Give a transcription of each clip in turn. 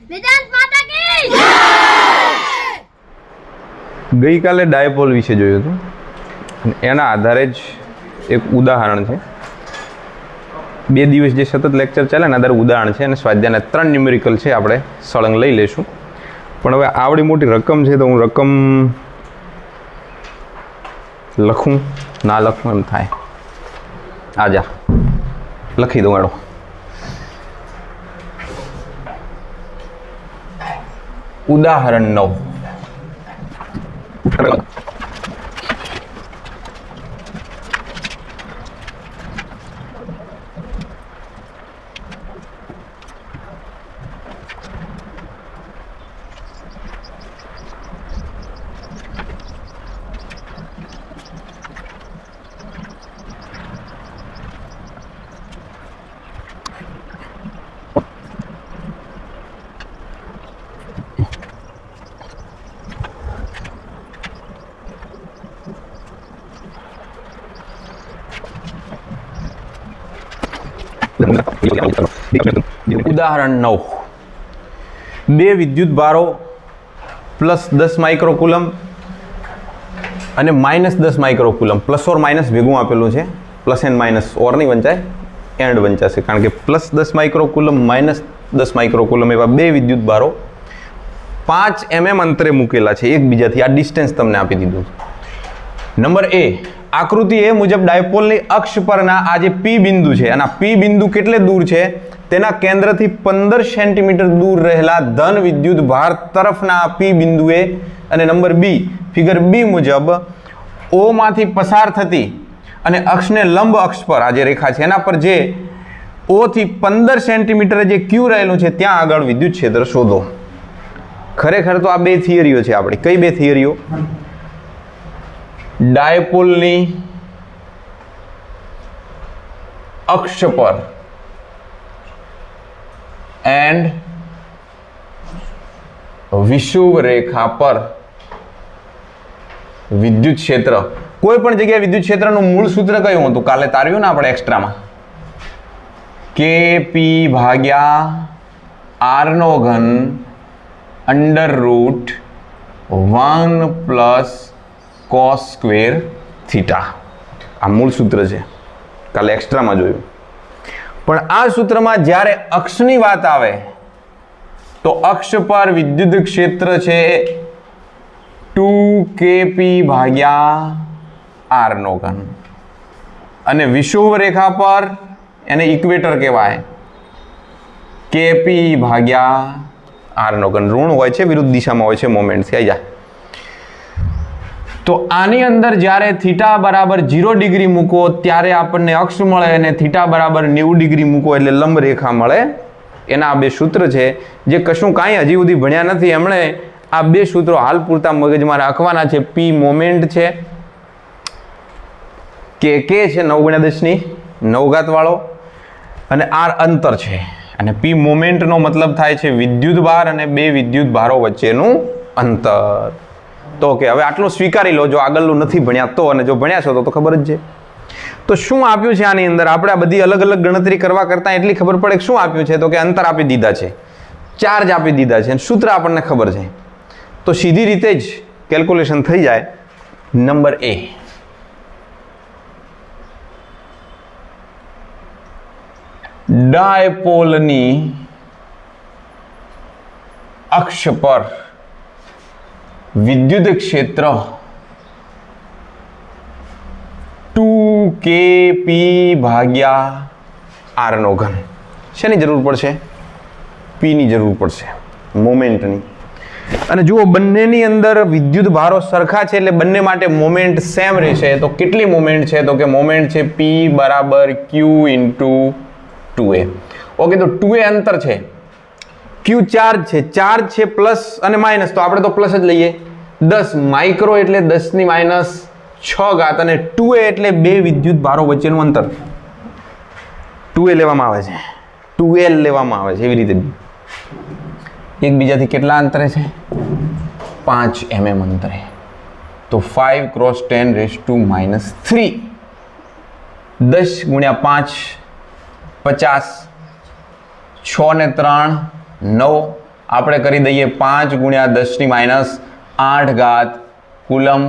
વેદાંત માતા કી ગઈકાલે ડાયપોલ વિશે જોયું હતું અને એના આધારે જ એક ઉદાહરણ છે. 2 દિવસ જે સતત લેક્ચર ચાલે ને આધારે ઉદાહરણ છે અને સ્વાધ્યાયના 3 ન્યુમેરિકલ છે, આપણે સળંગ લઈ લઈશું. પણ હવે આવડી મોટી રકમ છે તો હું રકમ લખું ના લખું એમ થાય. આજા લખી દઉં એડો. ઉદાહરણ 9. ઉદાહરણ 9. 2 વિદ્યુત ભારો +10 માઇક્રોકુલમ અને -10 માઇક્રોકુલમ, પ્લસ ઓર માઇનસ ભેગું આપેલું છે. પ્લસ એન્ડ માઇનસ ઓર નહીં વંચાય, એન્ડ વંચાશે, કારણ કે +10 માઇક્રોકુલમ -10 માઇક્રોકુલમ એવા 2 વિદ્યુત ભારો 5 mm અંતરે મૂકેલા છે એકબીજાથી. આ ડિસ્ટન્સ તમને આપી દીધું. નંબર એ, આકૃતિ એ મુજબ ડાયપોલની અક્ષ પરના આ જે પી બિંદુ છે, અને પી બિંદુ કેટલે દૂર છે? તેના કેન્દ્રથી 15 સેન્ટીમીટર દૂર રહેલા ધન વિદ્યુત ભાર તરફના પી બિંદુએ, અને નંબર બી, ફિગર બી મુજબ ઓ માંથી પસાર થતી અને અક્ષને લંબ અક્ષ પર આ જે રેખા છે એના પર જે ઓ થી 15 સેન્ટીમીટર જે ક્યુ રહેલું છે ત્યાં આગળ વિદ્યુત ક્ષેત્ર શોધો. ખરેખર તો આ 2 થિયરીઓ છે આપણી. કઈ 2 થિયરીઓ? ડાયપોલની અક્ષ પર એન્ડ વિષુવ રેખા પર વિદ્યુત ક્ષેત્ર. કોઈ પણ જગ્યાએ વિદ્યુત ક્ષેત્રનું મૂળ સૂત્ર કયું હતું? કાલે તાર્યું ને આપણે એક્સ્ટ્રામાં, KP ભાગ્યા R નો ઘન √1 પ્લસ cos સ્ક્વેર થીટા. આ મૂળ સૂત્ર છે, કાલે એક્સ્ટ્રામાં જોયું. પણ આ સૂત્રમાં જ્યારે અક્ષની વાત આવે તો અક્ષ પર વિદ્યુત ક્ષેત્ર છે 2kp ભાગ્યા R નો ઘન, અને વિષુવ રેખા પર એને ઇક્વેટર કહેવાય, KP ભાગ્યા R નો ઘન. ઋણ હોય છે, વિરુદ્ધ દિશામાં હોય છે મોમેન્ટ. થઈ જાય તો આની અંદર જ્યારે થીટા બરાબર 0 ડિગ્રી મૂકો ત્યારે આપણને અક્ષ મળે, અને થીટા બરાબર 90 ડિગ્રી મૂકો એટલે લંબ રેખા મળે. એના આ 2 સૂત્ર છે જે કશું કાંઈ હજી સુધી ભણ્યા નથી એમણે આ 2 સૂત્રો હાલ પૂરતા મગજમાં રાખવાના છે. પી મોમેન્ટ છે, કે છે 9 × 10⁹ વાળો, અને આર અંતર છે. અને પી મોમેન્ટનો મતલબ થાય છે વિદ્યુત ભાર અને 2 વિદ્યુત ભારો વચ્ચેનું અંતર. તો કે હવે આટલું સ્વીકારી લો, જો આગળનું નથી ભણ્યા તો, અને જો ભણ્યા છો તો ખબર જ છે. તો શું આપ્યું છે આની અંદર? આપણે આ બધી અલગ અલગ ગણતરી કરવા કરતાં એટલી ખબર પડે કે શું આપ્યું છે, તો કે અંતર આપી દીધા છે, ચાર્જ આપી દીધા છે, અને સૂત્ર આપણને ખબર છે. તો સીધી રીતે જ કેલ્ક્યુલેશન થઈ જાય. નંબર એ, ડાયપોલની અક્ષ પર વિદ્યુત ક્ષેત્ર 2kp ભાગ્યા R નો ઘન. શેની જરૂર પડશે? P ની જરૂર પડશે, મોમેન્ટની. અને જુઓ, બંનેની અંદર વિદ્યુત ભારો સરખા છે એટલે બંને માટે મોમેન્ટ સેમ રહેશે. તો કેટલી મોમેન્ટ છે? તો કે મોમેન્ટ છે P બરાબર Q × 2a. ઓકે, તો 2a અંતર છે, Q ચાર્જ છે, ચાર્જ છે પ્લસ અને માઇનસ, તો આપણે તો પ્લસ જ લઈએ. 10 માઇક્રો એટલે 10⁻6, અને 2a એટલે 2 વિદ્યુત ભારો વચ્ચેનું અંતર. 2a લેવામાં આવે છે, 2l લેવામાં આવે છે, એવી રીતે એકબીજાથી કેટલા અંતરે છે? 5 mm અંતરે. તો 5 × 10⁻³ 10 × 5 50, 6 ને 3 9, આપણે કરી દઈએ 5 ગુણ્યા 10⁻8 કુલમ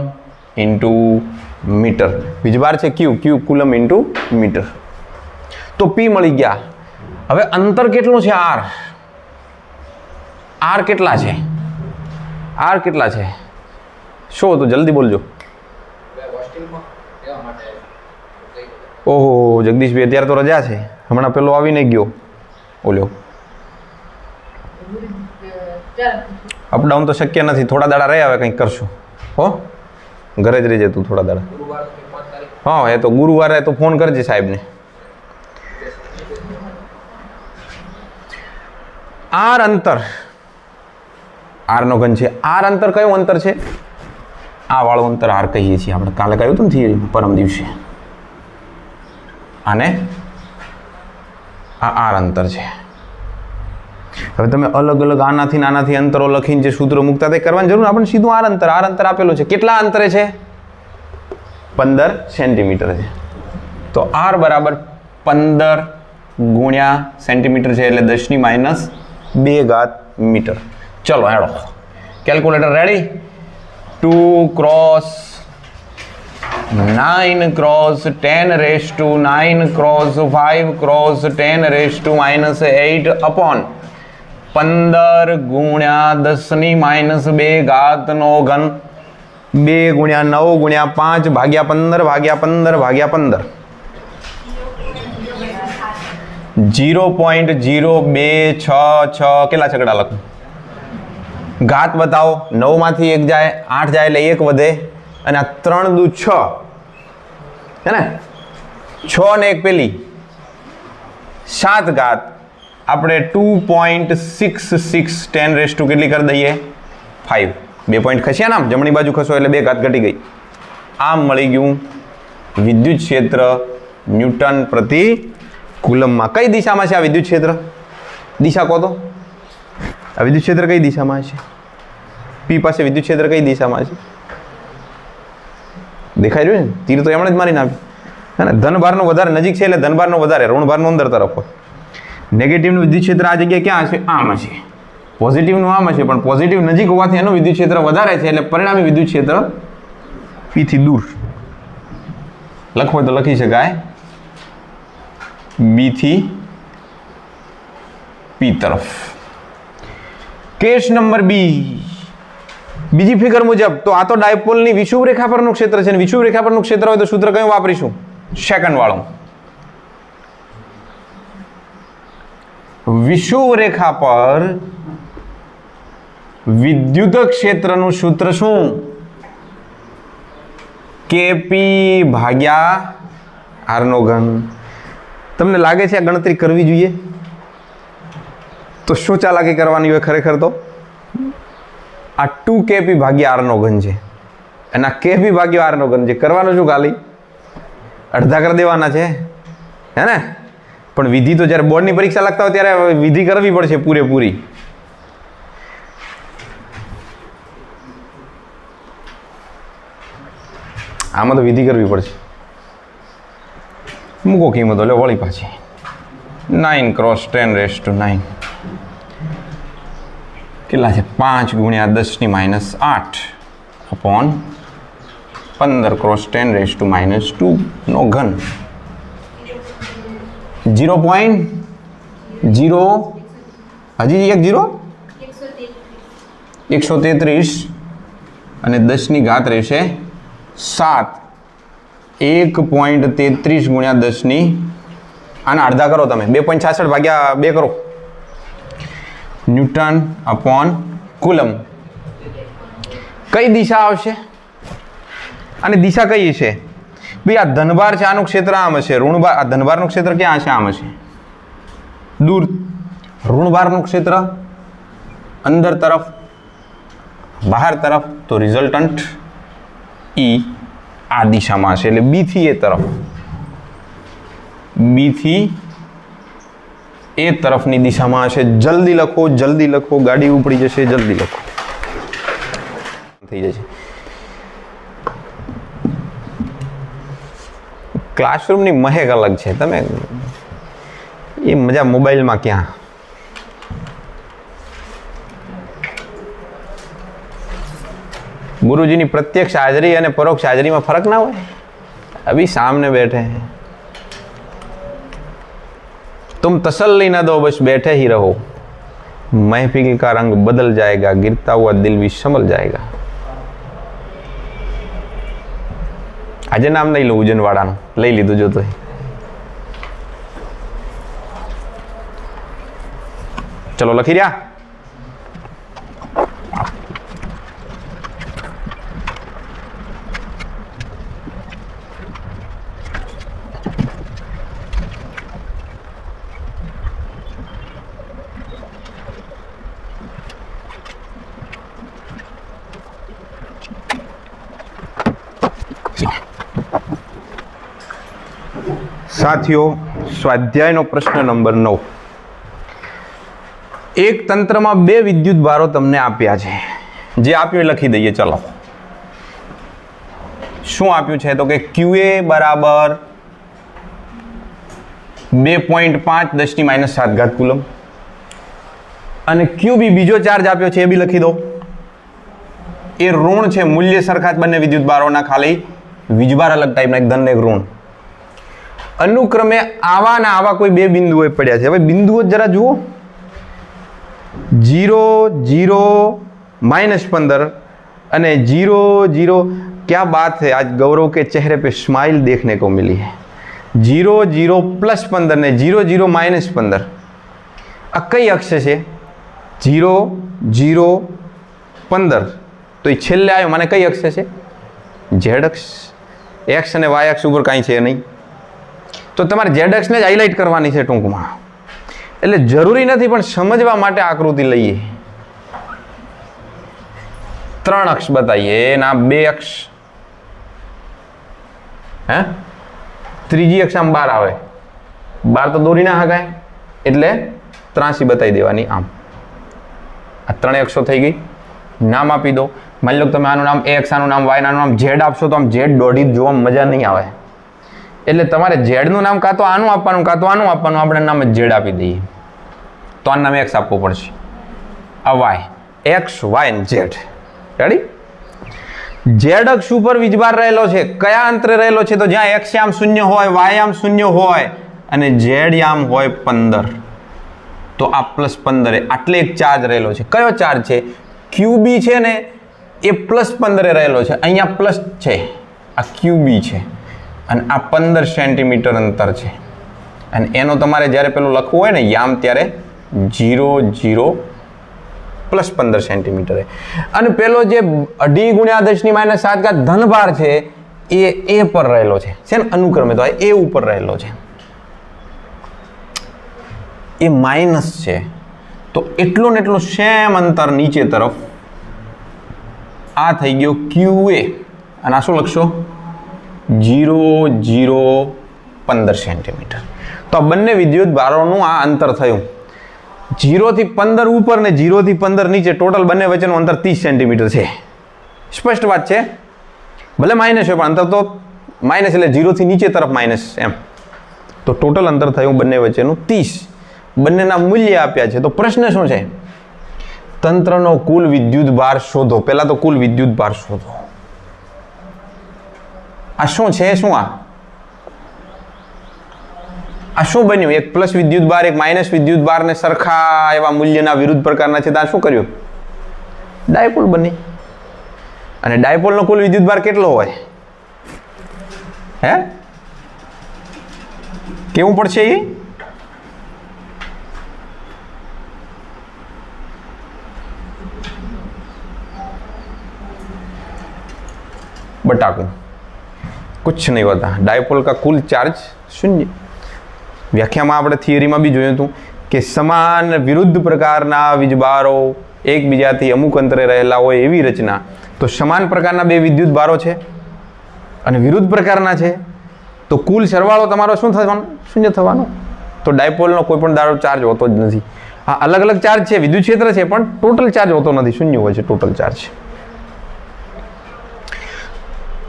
ઇન્ટુ મીટર. બીજી વાર છે ક્યુ કુલમ ઇન્ટુ મીટર. તો પી મળી ગયા. હવે અંતર કેટલું છે? આર કેટલા છે? આર કેટલા છે? શું તો જલ્દી બોલજો. ઓહો જગદીશભાઈ અત્યારે તો રજા છે, હમણાં પેલો આવીને ગયો ઓલ્યો. અપડાઉન તો શક્ય નથી, થોડા દાડા રહે, હવે કંઈક કરશું હો. ઘરે જ રહેજે તું થોડા દાડા. હા એ તો ગુરુવારે તો ફોન કરજે સાહેબને. આર અંતર, આર નો ઘન છે. આર અંતર કયું અંતર છે? આ વાળું અંતર આર કહીએ છીએ આપણે. કાલે કહ્યું હતું ને થિયરીમાં, પરમ દિવસે. આને આ આર અંતર છે. હવે તમે અલગ અલગ આનાથી અંતરો લખીને જે સૂત્રો મૂકતા તે કરવાની જરૂર, આપણે સીધું આર અંતર આપેલું છે. કેટલા અંતરે છે? 15 સેન્ટીમીટર છે. તો આર બરાબર 15 ગુણ્યા સેન્ટીમીટર છે, એટલે 10⁻2 મીટર. ચલો હેડો calculator ready. 2 cross 9 cross 10⁻9 cross 5 cross 10⁻8 upon 15 ગુણ્યા 10⁻2 નો ઘન 2 ગુણ્યા 9 ગુણ્યા 5 ભાગ્યા 15 ભાગ્યા 15 ભાગ્યા 15 0.0266 કેટલા છગડા લખું? ઘાત બતાવો. 9 માંથી 1 જાય, 8 જાય એટલે 1 વધે, અને આ 3 દુ 6 હે ને, 6 ને 1 પેલી 7 ઘાત. આપણે 2.66 10 કેટલી કરી દઈએ? 5. 2 પોઈન્ટ ખસ્યા ને, આમ જમણી બાજુ ખસો એટલે 2 ઘાત ઘટી ગઈ. આમ મળી ગયું વિદ્યુત ક્ષેત્ર ન્યૂટન પ્રતિ કુલમમાં. કઈ દિશામાં છે આ વિદ્યુત ક્ષેત્ર? દિશા કહો તો. આ વિદ્યુત ક્ષેત્ર કઈ દિશામાં છે? પી પાસે વિદ્યુત ક્ષેત્ર કઈ દિશામાં છે? દેખાઈ રહ્યું ને, તીર તો એમણે જ મારીને આપ્યું હે ને. ધનભારનો વધારે નજીક છે એટલે ધનભારનો વધારે, ઋણભારનો અંદર તરફ હોય. નેગેટિવનું વિદ્યુત ક્ષેત્ર આ જગ્યાએ ક્યાં હશે? આમ હશે. પોઝિટિવનું આમ હશે, પણ પોઝિટિવ નજીક હોવાથી એનું વિદ્યુત ક્ષેત્ર વધારે છે, એટલે પરિણામી વિદ્યુત ક્ષેત્ર પીથી દૂર. લખવું હોય તો લખી શકાય બી થી પી તરફ. Case number B. બીજી ફિગર મુજબ તો આ તો ડાયપોલની વિષુવ રેખા પરનું ક્ષેત્ર છે, ને વિષુવ રેખા પરનું ક્ષેત્ર હોય તો સૂત્ર કયું વાપરીશું? સેકન્ડ વાળું. વિષુવ રેખા પર વિદ્યુત ક્ષેત્રનું સૂત્ર શું? કેપી ભાગ્યા આર નો ઘન. તમને લાગે છે આ ગણતરી કરવી જોઈએ? તો શું ચાલાકી કરવાની હોય ખરેખર? તો આ 2 કેપી ભાગ્યા આર નો ઘન છે, અને આ કેપી ભાગ્યા આર નો ઘન છે. કરવાનું શું? ખાલી અડધા કરી દેવાના છે હે ને. પણ વિધિ તો જ્યારે બોર્ડની પરીક્ષા લખતા હોય ત્યારે વિધિ કરવી પડશે પૂરેપૂરી. આમાં તો વિધિ કરવી પડશે. મૂકો કિંમતો, લે વળી પાછી. 9 ક્રોસ 10⁻9 કેટલા છે? 5 ગુણ્યા 10⁻8 અપોન 15 ક્રોસ 10⁻2 નો ઘન. 0.0 હજી એક 0 133 અને 10 ની ઘાત રહેશે 7. 1.33 ગુણ્યા 10 ની આના અડધા કરો તમે. 2.66 ભાગ્યા 2 કરો. Newton upon coulomb. કઈ દિશા આવશે? અને દિશા કઈ છે? ભાઈ આ ધનભાર છે, આનું ક્ષેત્ર આમ હશે. ઋણભાર, આ ધનભારનું ક્ષેત્ર ક્યાં હશે? આમ હશે, દૂર. ઋણભારનું ક્ષેત્ર અંદર તરફ, બહાર તરફ. તો રિઝલ્ટન્ટ ઈ આ દિશામાં હશે, એટલે બી થી એ તરફ. બી થી એ તરફની દિશામાં હશે. જલ્દી લખો, જલ્દી લખો, ગાડી ઉપડી જશે. જલ્દી લખો, થઈ જશે. ક્લાસરૂમની મહેક અલગ છે. તમે એ મજા મોબાઈલમાં ક્યાં? गुरुजी ની प्रत्यक्ष हाजरी અને परोक्ष हाजरी में फर्क ना हो, अभी सामने बैठे हैं, तुम तसल्ली ना दो, बस बैठे ही रहो, महफिल का रंग बदल जाएगा, गिरता हुआ दिल भी संभल जाएगा। आज नाम नहीं लो उजनवाड़ा लई लीधु जो तो चलो लखी रहा। साथियों, स्वाध्यायનો પ્રશ્ન નંબર 9। એક તંત્રમાં બે વિદ્યુત ભારો તમને આપ્યા છે, જે આપ્યું એ લખી દઈએ। ચલો, શું આપ્યું છે તો કે QA બરાબર 2.5 10 - 7 કુલમ અને QB બીજો ચાર્જ આપ્યો છે એ બી લખી દો। એ ઋણ છે, મૂલ્ય સરખા જ બંને વિદ્યુત ભારોના, ખાલી વીજભાર અલગ ટાઈપના, એક ધન એક ઋણ। અનુક્રમે આવા ને આવા કોઈ બે બિંદુઓ પડ્યા છે। હવે બિંદુઓ જરા જુઓ, 0 0 -15 અને 0 0। क्या बात है, आज गौरव के चेहरे पे स्माइल देखने को मिली है। 0 0 +15 ने 0 0 -15 आ कई अक्ष है? 0 0 15 तो ये छेल्ले आयो माने कई अक्ष है? Z अक्ष। एक्स અને y अक्ष ઉપર કાંઈ છે નહીં, તો તમારે Z અક્ષને જ હાઇલાઇટ કરવાની છે ટૂંકમાં। એટલે જરૂરી નથી, પણ સમજવા માટે આકૃતિ લઈએ। 3 અક્ષ બતાવીએ, ના 2 અક્ષ, હે ત્રીજી અક્ષ આમ 12 આવે, 12 તો દોરી ના હકાય, એટલે 83 બતાવી દેવાની। આમ આ 3 અક્ષો થઈ ગઈ। નામ આપી દો। માની લો તમે આનું નામ X, આનું નામ Y, આનું નામ Z આપશો તો આમ Z દોડી જોવા મજા નહીં આવે, એટલે તમારે Z નું નામ કાં તો આનું આપવાનું કાં તો આનું આપવાનું। આપણે નામ Z આપી દઈએ તો આનું નામ X આપવું પડશે, આ Y, X Y અને Z। રેડી? Z અક્ષ ઉપર વીજભાર રહેલો છે, કયા અંતરે રહેલો છે? તો જ્યાં X યામ 0 હોય, Y યામ 0 હોય અને Z યામ હોય 15, તો આ +15 આટલે એક ચાર્જ રહેલો છે। કયો ચાર્જ છે? QB છે ને એ +15 રહેલો છે, અહીંયા પ્લસ છે, આ QB છે અને આ 15 સેન્ટીમીટર અંતર છે। અને એનો તમારે જ્યારે પેલું લખવું હોય ને યામ, ત્યારે 0 0 +15 સેન્ટીમીટર। અને પેલો જે 2.5 × 10 - 7 ધનભાર છે એ પર રહેલો છે ને અનુક્રમે, તો એ ઉપર રહેલો છે, એ માઇનસ છે, તો એટલું ને એટલું સેમ અંતર નીચે તરફ આ થઈ ગયો QA, અને આ શું લખશો? 0 0 15 સેન્ટીમીટર। તો આ બંને વિદ્યુત ભારોનું આ અંતર થયું। 0 થી 15 ઉપર ને 0 થી 15 નીચે, ટોટલ બંને વચ્ચેનું અંતર 30 સેન્ટીમીટર છે। સ્પષ્ટ વાત છે? ભલે માઇનસ હોય પણ અંતર તો માઇનસ, એટલે 0 થી નીચે તરફ માઇનસ, એમ તો ટોટલ અંતર થયું બંને વચ્ચેનું 30। બંનેના મૂલ્ય આપ્યા છે, તો પ્રશ્ન શું છે? તંત્રનો કુલ વિદ્યુત ભાર શોધો। પહેલા તો કુલ વિદ્યુત ભાર શોધો। આ શું છે? શું આ શું બન્યું? એક પ્લસ વિદ્યુત ભાર, એક માઇનસ વિદ્યુત ભાર ને સરખા એવા મૂલ્યના વિરુદ્ધ પ્રકારના છે, તો આ શું કર્યું? ડાયપોલ બની। અને ડાયપોલનો કુલ વિદ્યુત ભાર કેટલો હોય? હે, કેવું પડશે એ? बटाकू कुछ नहीं होता। डायपोल का कुल चार्ज 0। व्याख्या में આપણે થિયરીમાં બી જોયું હતું કે સમાન વિરુદ્ધ પ્રકારના વીજભારો એકબીજાથી અમુક અંતરે રહેલા હોય એવી રચના, તો સમાન પ્રકારના બે વિદ્યુત ભારો છે અને વિરુદ્ધ પ્રકારના છે, તો કુલ સરવાળો તમારો શું થવાનો? 0 થવાનો। તો ડાયપોલનો કોઈ પણ દાડો ચાર્જ હોતો જ નથી। હા, અલગ અલગ ચાર્જ છે, વિદ્યુત ક્ષેત્ર છે, પણ ટોટલ ચાર્જ હોતો નથી, 0 હોય છે ટોટલ ચાર્જ।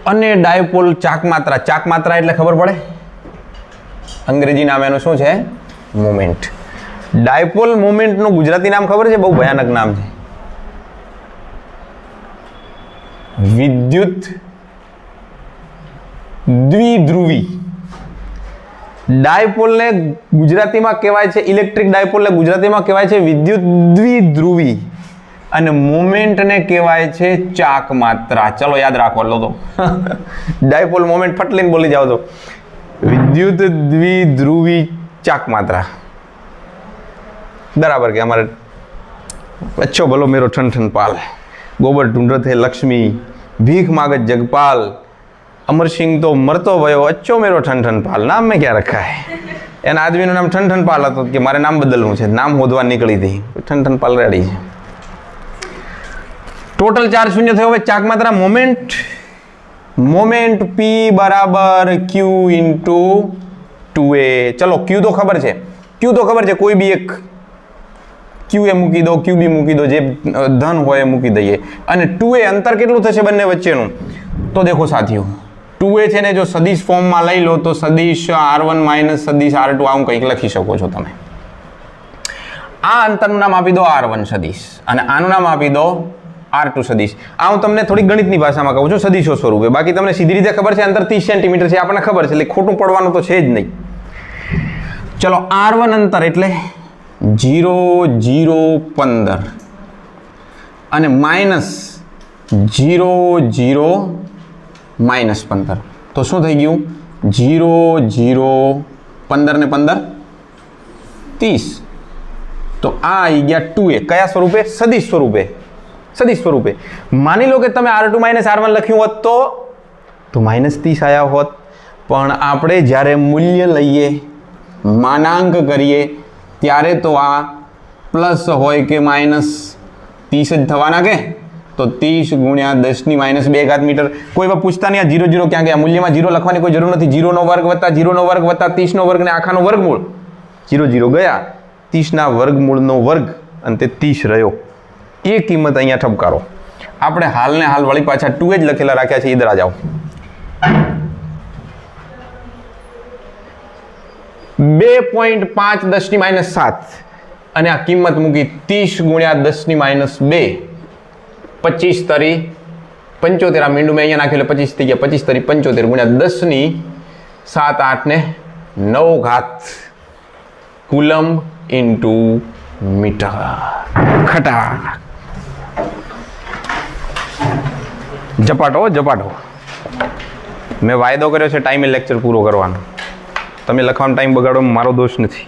અને ડાયપોલ ચાકમાત્રા, ચાકમાત્રા એટલે ખબર પડે, અંગ્રેજી નામ એનું શું છે? મોમેન્ટ। ડાયપોલ મોમેન્ટનું ગુજરાતી નામ ખબર છે? બહુ ભયાનક નામ છે। વિદ્યુત દ્વિધ્રુવી. ડાયપોલને ગુજરાતીમાં કહેવાય છે, ઇલેક્ટ્રિક ડાયપોલને ગુજરાતીમાં કહેવાય છે વિદ્યુત દ્વિધ્રુવી, અને મોમેન્ટને કહેવાય છે ચાક માત્રા. ચલો યાદ રાખો લો તો ડાયપોલ મોમેન્ટ ફટલીને બોલી જાઓ તો વિદ્યુત દ્વિધ્રુવી ચાક માત્રા. બરાબર કે અમારે अच्छो भलो मेरो ठन ठन पाल, गोबर ढूंढत है लक्ष्मी, भीख मागत जगपाल, अमर सिंह तो मरतो भयो, अच्छो मेरो ठन ठन पाल. नाम में क्या रखा है? एना आदमीનું નામ ठन ठन पाल હતું કે મારે નામ બદલવું છે, નામ હોદવા નીકળી હતી, ठन ठन पाल રેડી છે. ટોટલ ચાર્જ શૂન્ય થયો. હવે ચાક માત્રા મોમેન્ટ P બરાબર Q ઇન્ટુ 2a. ચલો Q તો ખબર છે, કોઈ બી એક Q એ મૂકી દો, Q બી મૂકી દો, જે ધન હોય એ મૂકી દઈએ. અને 2a અંતર કેટલું થશે બંને વચ્ચેનું? તો દેખો સાથીઓ, 2a છે ને જો સદિશ ફોર્મમાં લઈ લો તો સદિશ R1 માઇનસ સદિશ R2 આવું કંઈક લખી શકો છો તમે. આ અંતરનું નામ આપી દો R1 સદિશ અને આનું નામ આપી દો R2 સદિશ. આ હું તમને થોડી ગણિતની ભાષામાં કહું છું, સદિશો સ્વરૂપે. બાકી તમને સીધી રીતે ખબર છે અંતર 30 સેન્ટીમીટર છે, આપણને ખબર છે, એટલે ખોટું પડવાનું તો છે જ નહીં. ચલો R1 અંતર એટલે 0 0 15 અને માઇનસ 0 0 માઇનસ 15. તો શું થઈ ગયું? 0 0 15 ને 15 30. તો આ આવી ગયા 2a. કયા સ્વરૂપે? સદિશ સ્વરૂપે. માની લો કે તમે R2 માઇનસ R1 લખ્યું હોત તો માઇનસ 30 આવ્યા હોત, પણ આપણે જ્યારે મૂલ્ય લઈએ, માનાંક કરીએ, ત્યારે તો આ પ્લસ હોય કે માઇનસ 30 જ થવાના કે? તો 30 ગુણ્યા 10⁻2 મીટર. કોઈ પણ પૂછતા નહીં આ 0 0 ક્યાં ગયા? મૂલ્યમાં 0 લખવાની કોઈ જરૂર નથી. 0 નો વર્ગ વત્તા 0 નો વર્ગ વત્તા 30 નો વર્ગ ને આખાનો વર્ગમૂળ. 0 0 ગયા, 30 ના વર્ગમૂળનો વર્ગ અને તે 30 રહ્યો. એ કિંમત અહીંયા ઠપકારો. આપણે હાલને હાલ વળી પાછા 2 જ લખેલા રાખ્યા છે. ઈધર આ જાઓ. 2.5 10⁻7 અને આ કિંમત મૂકી 30 ગુણ્યા 10⁻2. 25 તરી 75. આ મીંડું મેં અહીંયા નાખ્યું એટલે 25 થઈ ગયા. 25 તરી 75 ગુણ્યા 10⁻7 8 ને 9 ઘાત કુલમ ઇન્ટુ મીટર. ખટા ઝપાટો. મેં વાયદો કર્યો છે ટાઈમે લેક્ચર પૂરો કરવાનો. તમે લખવાનો ટાઈમ બગાડો, મારો દોષ નથી.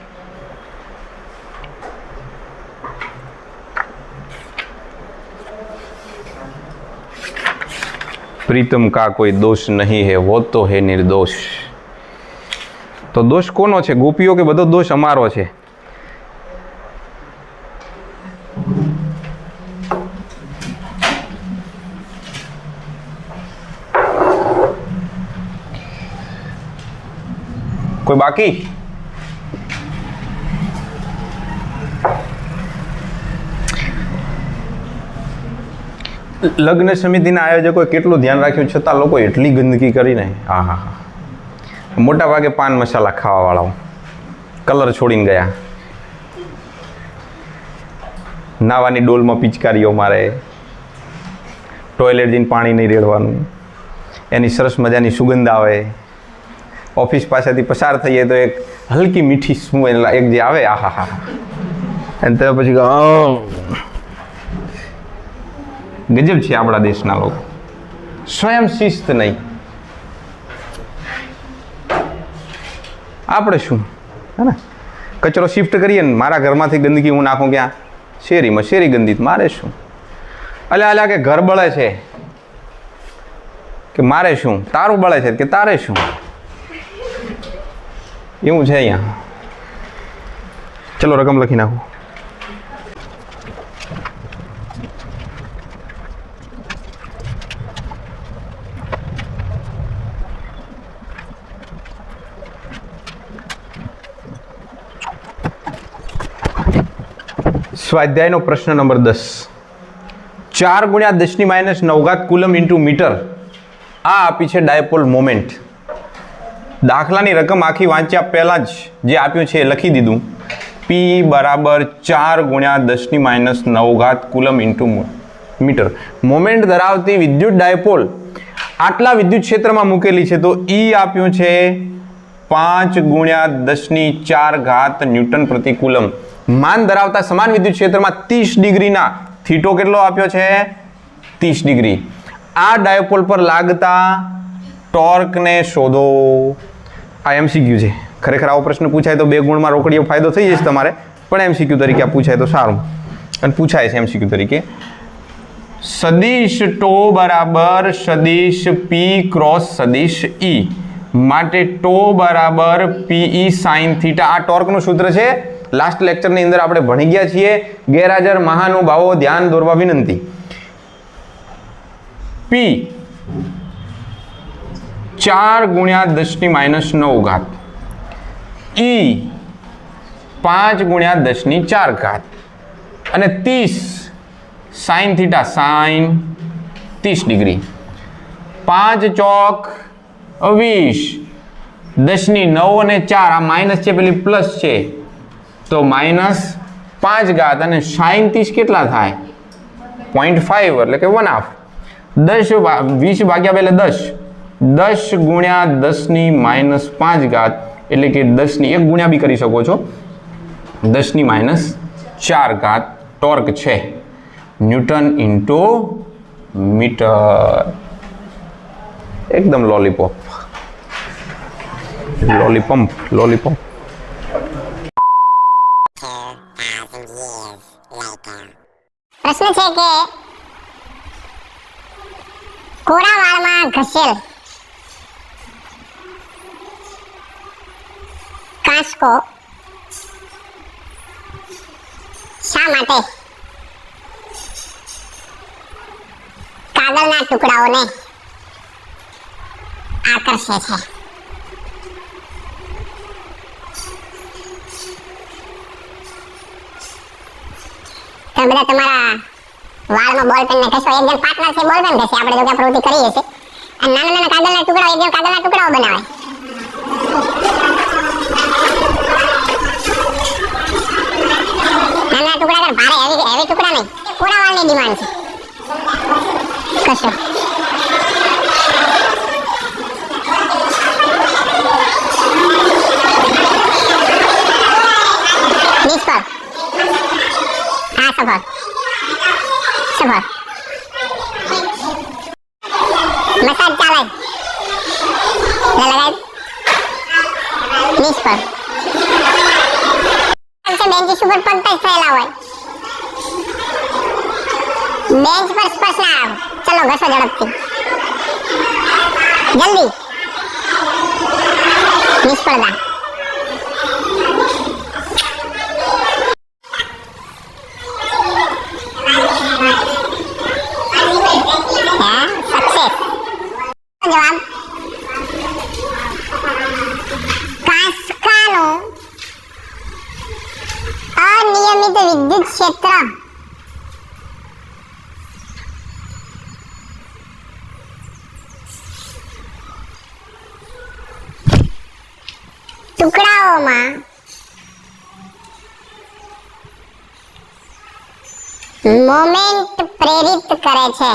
પ્રીતમ કા કોઈ દોષ નહીં હે, વો તો હે નિર્દોષ. તો દોષ કોનો છે? ગોપીઓ કે બધો દોષ અમારો છે? કોઈ બાકી? લગ્ન સમિતિના આયોજકોએ કેટલું ધ્યાન રાખ્યું, છતાં લોકો એટલી ગંદકી કરીને. હા. મોટા ભાગે પાન મસાલા ખાવા વાળાઓ કલર છોડીને ગયા. નાવાની ડોલમાં પિચકારીઓ મારે, ટોયલેટ જઈને પાણી નહીં રેડવાનું, એની સરસ મજાની સુગંધ આવે. ઓફિસ પાસેથી પસાર થઈએ તો એક હલકી મીઠી સ્મેલ એક જે આવે, આહા, અને તો પછી ગજબ છે આપણા દેશના લોકો. સ્વયં શિસ્ત નહીં. આપણે શું હે ને, કચરો શિફ્ટ કરીએ ને, મારા ઘરમાંથી ગંદકી હું નાખું ક્યાં? શેરીમાં. શેરી ગંદી, મારે શું? અલ્યા કે ઘર બળે છે કે મારે શું? તારું બળે છે કે તારે શું? એવું છે અહીંયા. ચલો રકમ લખી નાખું. સ્વાધ્યાયનો પ્રશ્ન નંબર 10. 4 ગુણ્યા 10⁻9 કુલમ ઇન્ટુ મીટર. આ આપી છે ડાયપોલ મોમેન્ટ. દાખલાની રકમ આખી વાંચ્યા પહેલાં જ જે આપ્યું છે એ લખી દીધું. P બરાબર 4 ગુણ્યા 10⁻9 કુલમ ઇન્ટુ મીટર. મોમેન્ટ ધરાવતી વિદ્યુત ડાયપોલ આટલા વિદ્યુત ક્ષેત્રમાં મૂકેલી છે તો ઈ આપ્યું છે 5 × 10⁴ ન્યૂટન પ્રતિ કુલમ. માન ધરાવતા સમાન વિદ્યુત ક્ષેત્રમાં 30 ડિગ્રીના થીટો કેટલો આપ્યો છે 30 ડિગ્રી. આ ડાયપોલ પર લાગતા ટોર્કને શોધો. આ એમસીક્યુ છે. ખરેખર આવો પ્રશ્ન પૂછાય તો 2 ગુણમાં રોકડીયો ફાયદો થઈ જશે તમારે, પણ એમસીક્યુ તરીકે આ પૂછાય તો સારું. અને પૂછાય છે એમસીક્યુ તરીકે. સદિશ ટો બરાબર સદિશ પી ક્રોસ સદિશ ઈ માટે ટો બરાબર પીઈ સાઇન થીટા. આ ટોર્કનું સૂત્ર છે. લાસ્ટ લેક્ચરની અંદર આપણે ભણી ગયા છીએ. ગેરહાજર મહાનુભાવો ધ્યાન દોરવા વિનંતી. પી 4 × 10⁻⁹ ઈ 5 × 10⁴ અને 30 સાઇન થીટા સાઇન 30 ડિગ્રી. 5 ચોક 20 10⁹ અને 4 આ માઇનસ છે પેલી પ્લસ છે તો -5 અને સાઇન 30 કેટલા થાય 0.5 એટલે કે 1/2. 10 20 ભાગ્યા એટલે 10 × 10⁻⁵ એટલે કે 10 1 ગુણ્યા બી કરી શકો છો. 10⁻⁴ ટોર્ક છે ન્યૂટન ઇન્ટુ મીટર. એકદમ લોલીપોપ. પ્રશ્ન છે કે કોરા વાળમાં ઘસેલ કાંસકો શા માટે કાગળના ટુકડાઓને આકર્ષે છે? તમે બધા તમારા વાળમાં બોલપેન ને ઘસો. એક જણ પાર્ટનર છે બોલપેન ઘસે, આપણે જો કે પ્રવૃત્તિ કરીએ છીએ. અને નાના નાના કાગળના ટુકડાઓ, એક જણ કાગળના ટુકડાઓ બનાવે. નાના ટુકડા કર, ભારે હેવી ટુકડા નહીં. કોરા વાળની ડિમાન્ડ છે. કશો નિષ્ફળ. હા સફળ. મસાજ ચાલે લગાય નિષ્ફળ. બેન્ચ ઉપર પગ ટચ થયેલા હોય, બેન્ચ પર સ્પર્શ ના આવે. ચલો ઘસો ઝડપથી, જલ્દી. નિષ્ફળતા. જવાબ કાંસકાનું અનિયમિત વિદ્યુત ક્ષેત્ર ટુકડાઓમાં મોમેન્ટ પ્રેરિત કરે છે.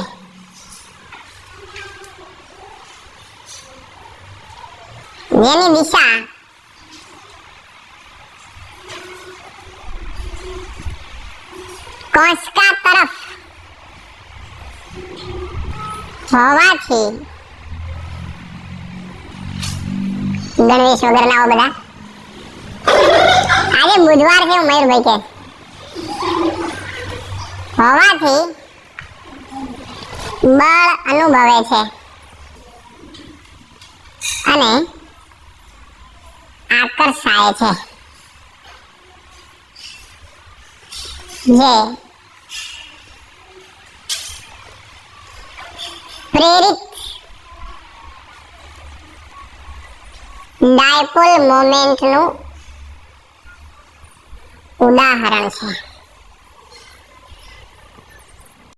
જેની દિશા કોષકા તરફ હોવાથી ગણવેશ વગર લાવો બધા. આજે બુધવાર છે મયુરભાઈ કે હોવાથી બળ અનુભવે છે અને આકર્ષાય છે. જે પ્રેરિત ડાયપોલ મોમેન્ટનું ઉદાહરણ છે.